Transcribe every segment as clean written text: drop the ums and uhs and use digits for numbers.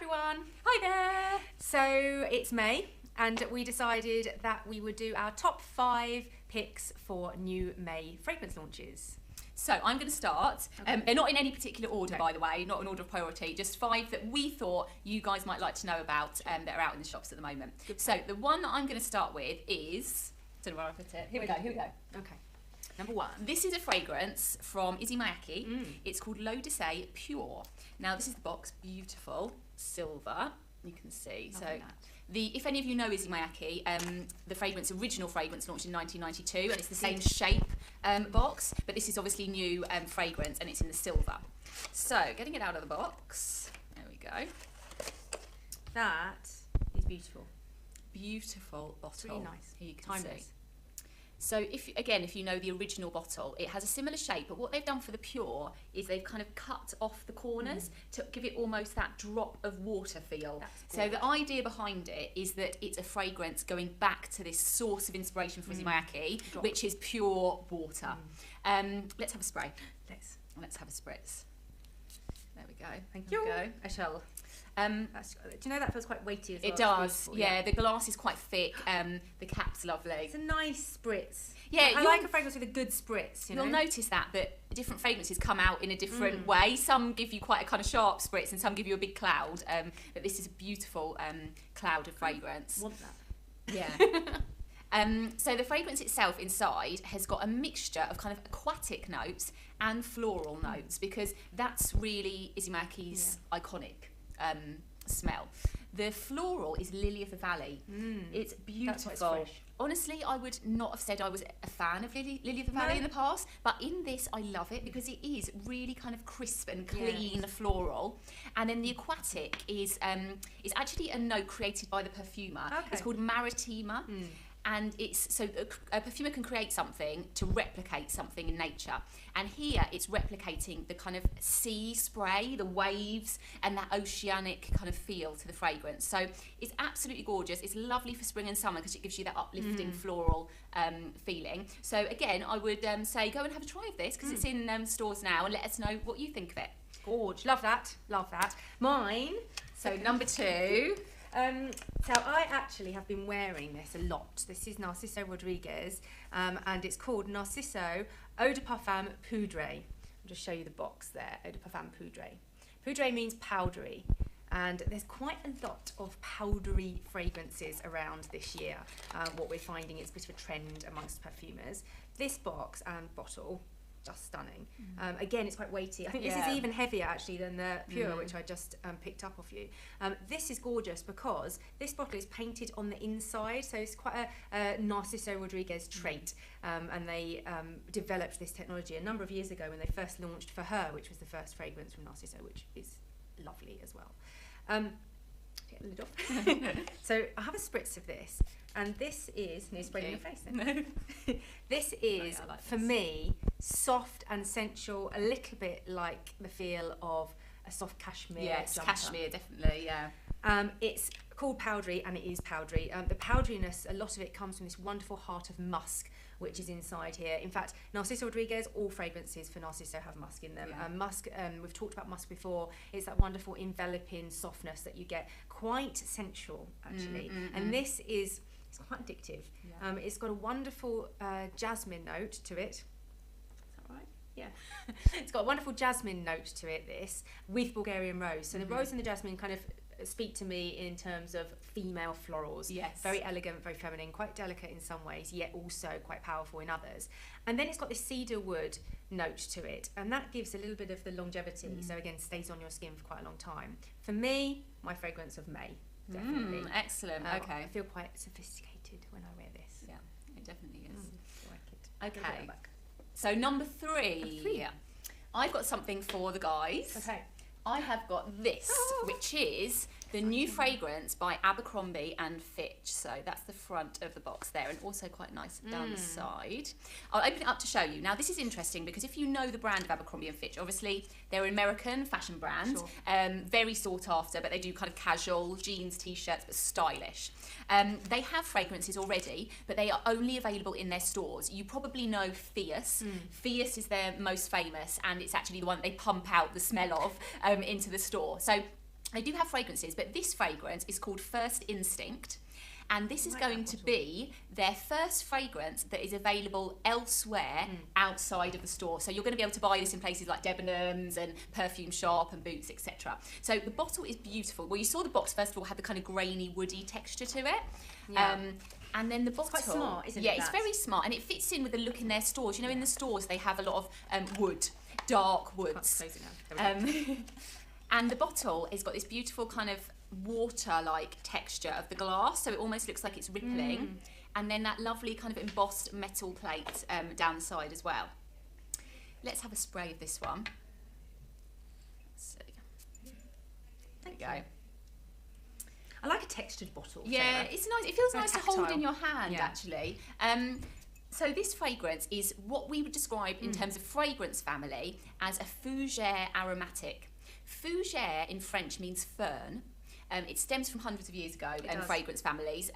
everyone. Hi there. So it's May and we decided that we would do our top 5 picks for new May fragrance launches. So I'm going to start. Okay. They're not in any particular order, No. by the way, not in order of priority, just 5 that we thought you guys might like to know about that are out in the shops at the moment. Good. So the one that I'm going to start with is, I don't know where I put it. Here we go. Okay. Number 1. This is a fragrance from Issey Miyake. Mm. It's called Lotus A Pure. Now this is the box, beautiful, silver, you can see. Lovely So that. if any of you know Issey Miyake, the original fragrance launched in 1992 and it's the same shape box, but this is obviously new fragrance and it's in the silver. So getting it out of the box, there we go. That is beautiful. Beautiful bottle. It's really nice. Here you can Timeless. see. So if you know the original bottle, it has a similar shape, but what they've done for the Pure is they've kind of cut off the corners to give it almost that drop of water feel. That's So the idea behind it is that it's a fragrance going back to this source of inspiration for Issey Miyake, Drop. which is pure water. Let's have a spray. Let's have a spritz. There we go. Thank There we you. go. I shall. Do you know that feels quite weighty as well? It It's does, beautiful, yeah. The glass is quite thick. The cap's lovely. It's a nice spritz. Yeah, I like a fragrance with a good spritz. You'll notice that different fragrances come out in a different way. Some give you quite a kind of sharp spritz, and some give you a big cloud. But this is a beautiful cloud of fragrance. Want that? Yeah. So the fragrance itself inside has got a mixture of kind of aquatic notes and floral notes, because that's really Issey Miyake's iconic smell. The floral is Lily of the Valley. It's beautiful. That's why it's fresh. Honestly, I would not have said I was a fan of Lily of the Valley in the past, but in this I love it because it is really kind of crisp and clean floral. And then the aquatic is actually a note created by the perfumer. Okay. It's called Maritima. And it's so a perfumer can create something to replicate something in nature, and here it's replicating the kind of sea spray, the waves, and that oceanic kind of feel to the fragrance. So it's absolutely gorgeous. It's lovely for spring and summer because it gives you that uplifting floral feeling. So again, I would say go and have a try of this because it's in stores now, and let us know what you think of it. Gorge. Love that. Love that. Mine. So number 2. So I actually have been wearing this a lot. This is Narciso Rodriguez, and it's called Narciso Eau de Parfum Poudre. I'll just show you the box there, Eau de Parfum Poudre. Poudre means powdery, and there's quite a lot of powdery fragrances around this year. What we're finding is a bit of a trend amongst perfumers. This box and bottle, just stunning. Again, it's quite weighty. I think this is even heavier actually than the Pure, which I just picked up off you. This is gorgeous because this bottle is painted on the inside, so it's quite a Narciso Rodriguez trait. And they developed this technology a number of years ago when they first launched For Her, which was the first fragrance from Narciso, which is lovely as well. Get the lid off. So I have a spritz of this, and this is no spraying your face. Then. This is I like for this. me soft and sensual, a little bit like the feel of a soft cashmere. Yes, jumper. cashmere, definitely, yeah. It's called powdery, and it is powdery. The powderiness, a lot of it comes from this wonderful heart of musk, which is inside here. In fact, Narciso Rodriguez, all fragrances for Narciso have musk in them. Yeah. Musk, we've talked about musk before. It's that wonderful enveloping softness that you get, quite sensual actually. And this is, it's quite addictive. Yeah. It's got a wonderful jasmine note to it. Is that right? Yeah. It's got a wonderful jasmine note to it, this, with Bulgarian rose. So the rose and the jasmine kind of speak to me in terms of female florals. Yes. Very elegant, very feminine, quite delicate in some ways, yet also quite powerful in others. And then it's got this cedar wood note to it, and that gives a little bit of the longevity. So again, stays on your skin for quite a long time. For me, my fragrance of May, definitely. Excellent, okay. I feel quite sophisticated when I wear this. Yeah, it definitely is. I like it. Okay. Put it back. So number 3. Number 3. I've got something for the guys. Okay. I have got this, which is the new fragrance by Abercrombie and Fitch. So that's the front of the box there, and also quite nice down the side. I'll open it up to show you. Now this is interesting because if you know the brand of Abercrombie and Fitch, obviously they're an American fashion brand, very sought after, but they do kind of casual jeans, t-shirts, but stylish. They have fragrances already, but they are only available in their stores. You probably know Fierce. Fierce is their most famous, and it's actually the one that they pump out the smell of into the store. So They do have fragrances, but this fragrance is called First Instinct. And this is going to be their first fragrance that is available elsewhere outside of the store. So you're going to be able to buy this in places like Debenhams and Perfume Shop and Boots, etc. So the bottle is beautiful. Well, you saw the box, first of all, had the kind of grainy, woody texture to it. Yeah. And then the bottle... It's quite smart, isn't it? Yeah, it's very smart. And it fits in with the look in their stores. You know, in the stores, they have a lot of wood, dark woods. And the bottle has got this beautiful kind of water-like texture of the glass, so it almost looks like it's rippling, and then that lovely kind of embossed metal plate down the side as well. Let's have a spray of this one. Let's see. There we go. I like a textured bottle. Yeah, Sarah. it's nice. It feels Very nice tactile. to hold in your hand, actually. So this fragrance is what we would describe in terms of fragrance family as a fougere aromatic. Fougere in French means fern. It stems from hundreds of years ago in fragrance families.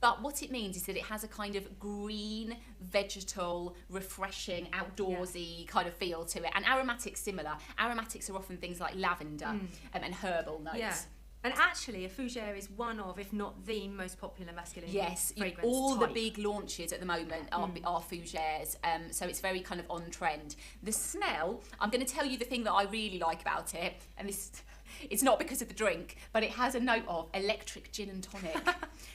But what it means is that it has a kind of green, vegetal, refreshing, outdoorsy kind of feel to it. And aromatics similar. Aromatics are often things like lavender and herbal notes. Yeah. And actually, a fougere is one of, if not the most popular masculine fragrance all type. the big launches at the moment are fougères, so it's very kind of on trend. The smell, I'm going to tell you the thing that I really like about it, and this... It's not because of the drink, but it has a note of electric gin and tonic.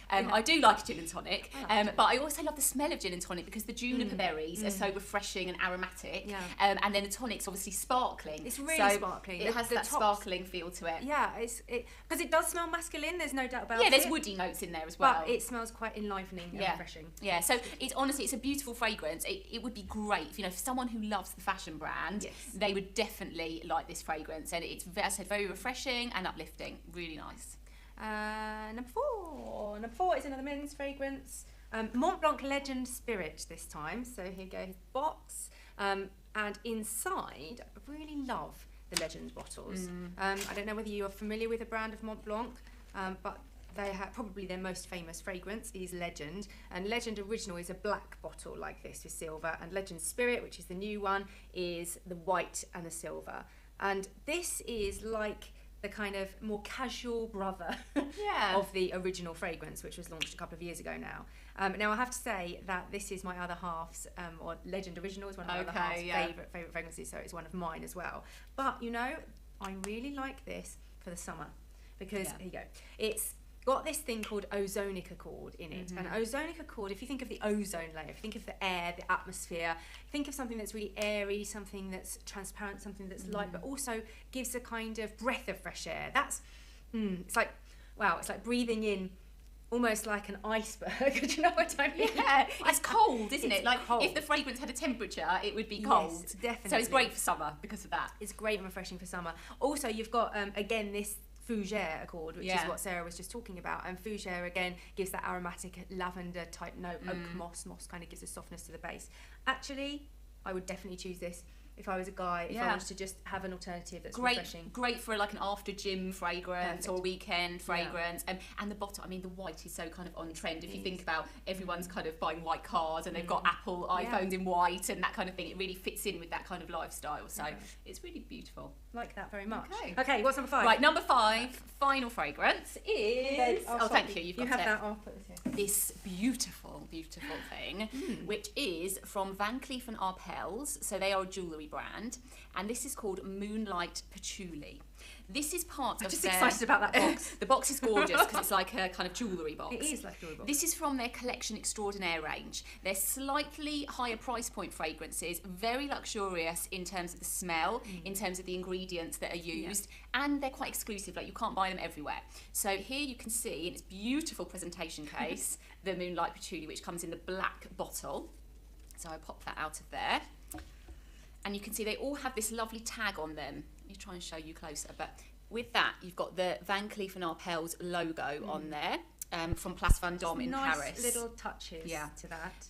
I do like a gin and tonic, but I also love the smell of gin and tonic because the juniper berries are so refreshing and aromatic, and then the tonic's obviously sparkling. It's really sparkling. It has that sparkling feel to it. Yeah, because it does smell masculine. There's no doubt about it. Yeah, there's woody notes in there as well. But it smells quite enlivening and refreshing. Yeah, so it's honestly, it's a beautiful fragrance. It would be great, for someone who loves the fashion brand, they would definitely like this fragrance, and it's, as I said, very refreshing and uplifting. Really nice. Number four is another men's fragrance. Mont Blanc Legend Spirit this time. So here you go, his box. And inside, I really love the Legend bottles. I don't know whether you are familiar with the brand of Mont Blanc, but they have probably their most famous fragrance is Legend. And Legend Original is a black bottle like this with silver. And Legend Spirit, which is the new one, is the white and the silver. And this is like the kind of more casual brother of the original fragrance, which was launched a couple of years ago now. Now I have to say that this is my other half's, or Legend Original is one of my other half's favourite fragrances, so it's one of mine as well. But I really like this for the summer because here you go. It's got this thing called ozonic accord in it, and ozonic accord, if you think of the ozone layer, if you think of the air, the atmosphere, think of something that's really airy, something that's transparent, something that's light, but also gives a kind of breath of fresh air. That's it's like, wow, it's like breathing in almost like an iceberg. Do you know what I mean? Yeah, it's cold, isn't it? Like cold. If the fragrance had a temperature, it would be cold. Yes, definitely. So it's great for summer because of that. It's great and refreshing for summer. Also, you've got again this fougere accord, which is what Sarah was just talking about, and fougere again gives that aromatic lavender type note. Oak moss kind of gives a softness to the base. Actually, I would definitely choose this if I was a guy, if I wanted to just have an alternative that's refreshing. Great for like an after gym fragrance or weekend fragrance. Yeah. And the bottom, I mean, the white is so kind of on trend. If you think about everyone's kind of buying white cars and they've got Apple iPhones in white and that kind of thing, it really fits in with that kind of lifestyle. So it's really beautiful. Like that very much. Okay, what's number 5? Right, number 5, final fragrance is... thank you, you've got have that, I'll put this here. This beautiful thing, which is from Van Cleef & Arpels. So they are a jewellery brand, and this is called Moonlight Patchouli. This is part of just excited about that box. The box is gorgeous because it's like a kind of jewellery box. It is like a jewellery box. This is from their Collection Extraordinaire range. They're slightly higher price point fragrances, very luxurious in terms of the smell, in terms of the ingredients that are used, and they're quite exclusive, like you can't buy them everywhere. So here you can see in its beautiful presentation case, the Moonlight Patchouli, which comes in the black bottle. So I pop that out of there. And you can see they all have this lovely tag on them. Let me try and show you closer. But with that, you've got the Van Cleef & Arpels logo on there from Place Vendôme in Paris. Nice little touches to that.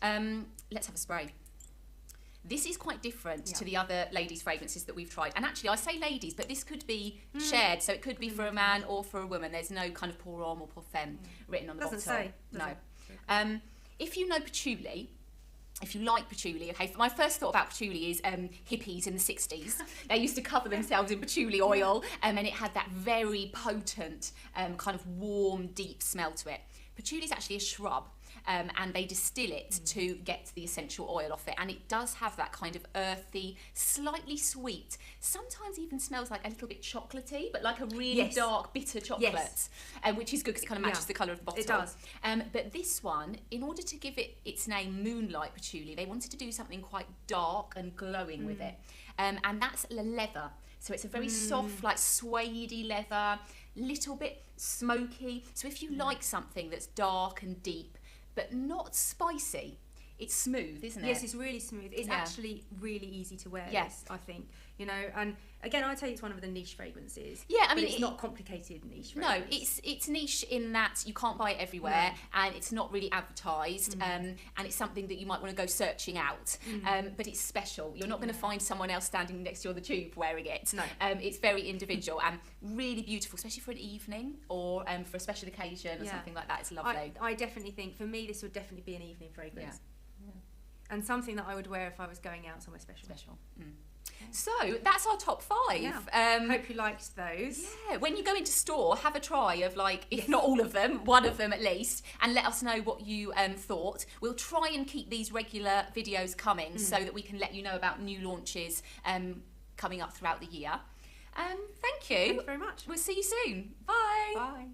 Let's have a spray. This is quite different to the other ladies' fragrances that we've tried. And actually, I say ladies, but this could be shared. So it could be for a man or for a woman. There's no kind of pour homme or pour femme written on the bottle. Doesn't say. No. If you know patchouli, if you like patchouli, okay, my first thought about patchouli is hippies in the 60s. They used to cover themselves in patchouli oil, and it had that very potent, kind of warm, deep smell to it. Patchouli is actually a shrub, and they distill it to get the essential oil off it, and it does have that kind of earthy, slightly sweet, sometimes even smells like a little bit chocolatey, but like a really dark, bitter chocolate, which is good because it kind of matches the colour of the bottle. It does. But this one, in order to give it its name, Moonlight Patchouli, they wanted to do something quite dark and glowing with it, and that's leather. So it's a very soft, like suede-y leather, little bit smoky. So if you like something that's dark and deep, but not spicy, it's smooth, isn't it? Yes, it's really smooth. It's actually really easy to wear. Yes, I think, you know, and again, I tell you, it's one of the niche fragrances. Yeah, I mean, it's not complicated niche fragrance. No, it's niche in that you can't buy it everywhere, and it's not really advertised, and it's something that you might want to go searching out. But it's special. You're not going to find someone else standing next to you on the tube wearing it. No. It's very individual and really beautiful, especially for an evening or for a special occasion or something like that. It's lovely. I definitely think, for me, this would definitely be an evening fragrance. And something that I would wear if I was going out somewhere special. So that's our top 5. Yeah. Hope you liked those. Yeah, when you go into store, have a try of, like, if not all of them, one of them at least, and let us know what you thought. We'll try and keep these regular videos coming so that we can let you know about new launches coming up throughout the year. Thank you. Thank you very much. We'll see you soon. Bye. Bye.